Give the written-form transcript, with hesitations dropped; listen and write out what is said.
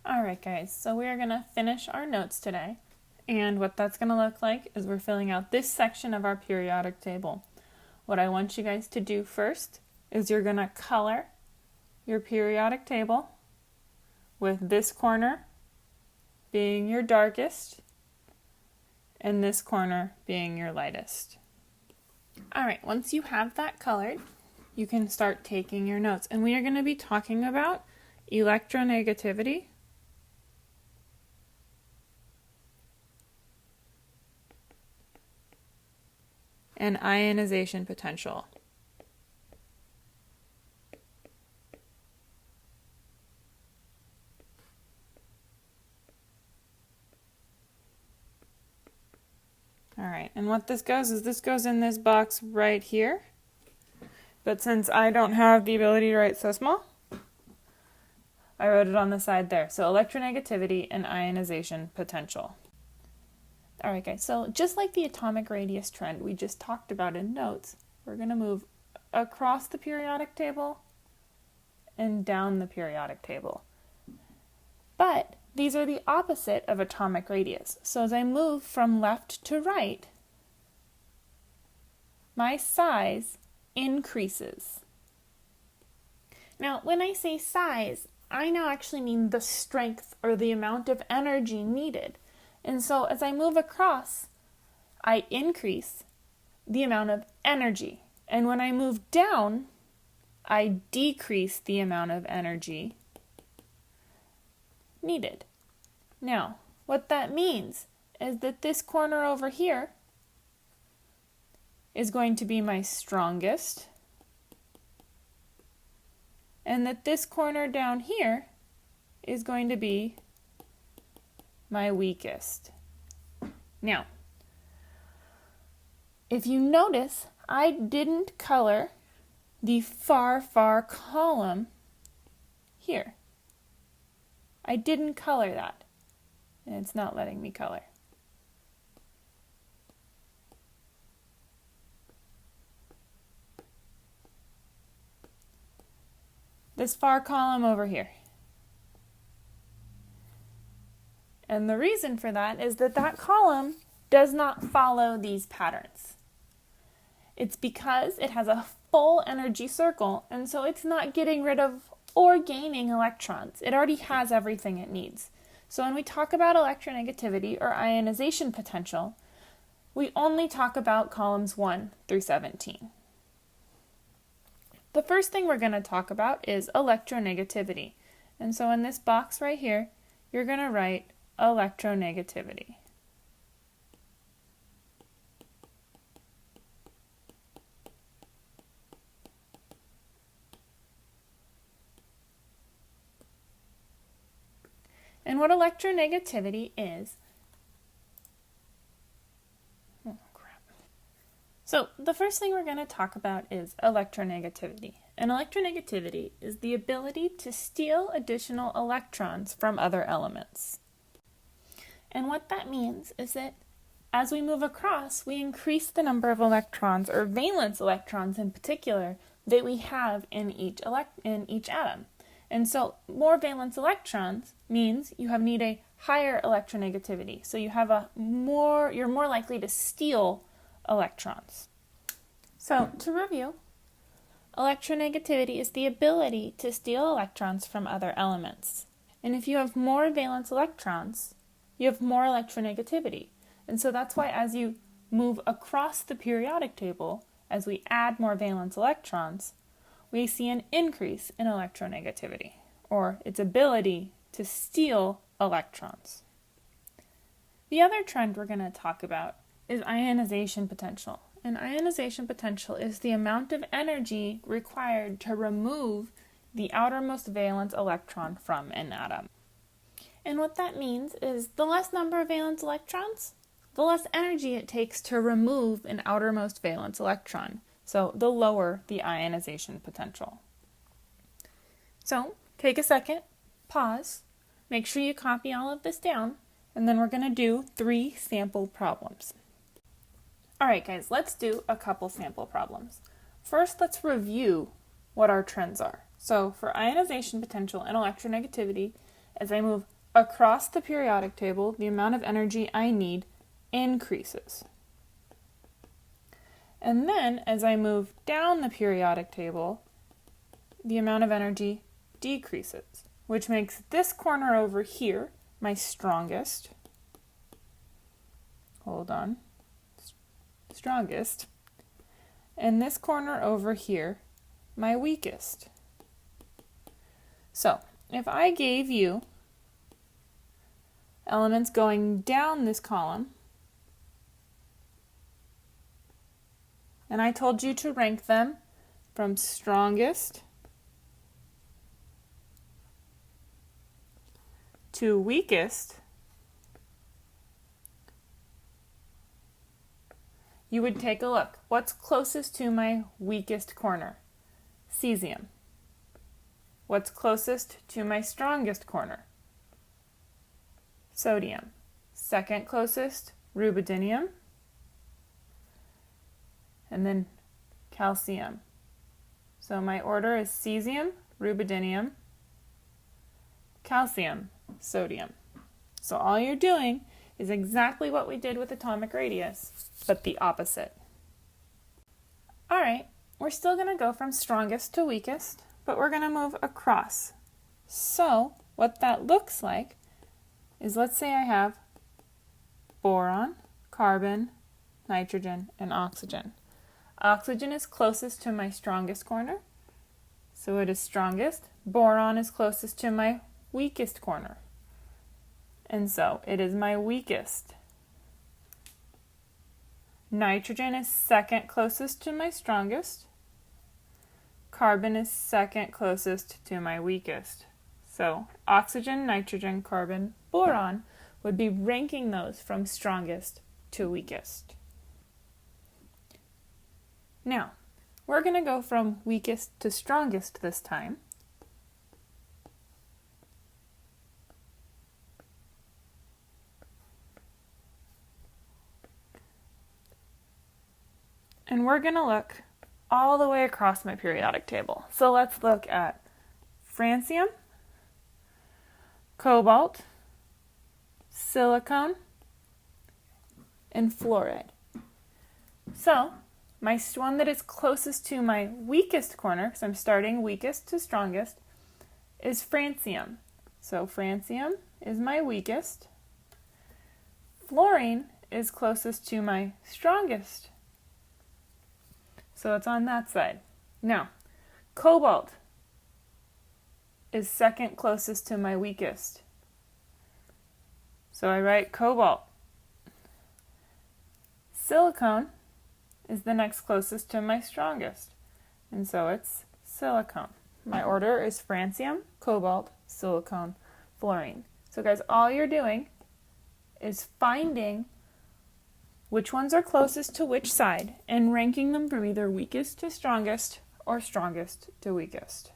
Alright guys, so we are going to finish our notes today, and what that's going to look like is we're filling out this section of our periodic table. What I want you guys to do first is you're going to color your periodic table with this corner being your darkest and this corner being your lightest. Alright, once you have that colored, you can start taking your notes, and we are going to be talking about electronegativity, and ionization potential. Alright, and what this goes is this goes in this box right here. But since I don't have the ability to write so small, I wrote it on the side there. So electronegativity and ionization potential. Alright guys, so just like the atomic radius trend we just talked about in notes, we're going to move across the periodic table and down the periodic table. But these are the opposite of atomic radius. So as I move from left to right, my size increases. Now, when I say size, I now actually mean the strength or the amount of energy needed. And so as I move across, I increase the amount of energy. And when I move down, I decrease the amount of energy needed. Now, what that means is that this corner over here is going to be my strongest, and that this corner down here is going to be my weakest. Now, if you notice, I didn't color the far column here. I didn't color that, and it's not letting me color. This far column over here. And the reason for that is that that column does not follow these patterns. It's because it has a full energy circle, and so it's not getting rid of or gaining electrons. It already has everything it needs. So when we talk about electronegativity or ionization potential, we only talk about columns 1 through 17. The first thing we're going to talk about is electronegativity. And so in this box right here, you're going to write electronegativity. And what electronegativity is, so the first thing we're going to talk about is electronegativity. And electronegativity is the ability to steal additional electrons from other elements. And what that means is that as we move across, we increase the number of electrons, or valence electrons in particular, that we have in each atom. And so more valence electrons means you need a higher electronegativity. So you're more likely to steal electrons. So to review, electronegativity is the ability to steal electrons from other elements. And if you have more valence electrons, you have more electronegativity. And so that's why as you move across the periodic table, as we add more valence electrons, we see an increase in electronegativity, or its ability to steal electrons. The other trend we're going to talk about is ionization potential. And ionization potential is the amount of energy required to remove the outermost valence electron from an atom. And what that means is the less number of valence electrons, the less energy it takes to remove an outermost valence electron. So the lower the ionization potential. So take a second, pause, make sure you copy all of this down, and then we're going to do 3 sample problems. Alright guys, let's do a couple sample problems. First, let's review what our trends are. So for ionization potential and electronegativity, as I move across the periodic table, the amount of energy I need increases. And then as I move down the periodic table, the amount of energy decreases, which makes this corner over here my strongest. Strongest. And this corner over here, my weakest. So, if I gave you elements going down this column, and I told you to rank them from strongest to weakest, you would take a look. What's closest to my weakest corner? Cesium. What's closest to my strongest corner? Sodium. Second closest, rubidium. And then calcium. So my order is cesium, rubidium, calcium, sodium. So all you're doing is exactly what we did with atomic radius, but the opposite. All right, we're still going to go from strongest to weakest, but we're going to move across. So what that looks like is, let's say I have boron, carbon, nitrogen, and oxygen. Oxygen is closest to my strongest corner, so it is strongest. Boron is closest to my weakest corner, and so it is my weakest. Nitrogen is second closest to my strongest. Carbon is second closest to my weakest. So oxygen, nitrogen, carbon, boron would be ranking those from strongest to weakest. Now, we're going to go from weakest to strongest this time. And we're going to look all the way across my periodic table. So let's look at francium, cobalt, silicon, and fluoride. So my one that is closest to my weakest corner, because I'm starting weakest to strongest, is francium. So francium is my weakest. Fluorine is closest to my strongest. So it's on that side. Now, cobalt is second closest to my weakest. So I write cobalt. Silicon is the next closest to my strongest, and so it's silicon. My order is francium, cobalt, silicon, fluorine. So guys, all you're doing is finding which ones are closest to which side and ranking them from either weakest to strongest or strongest to weakest.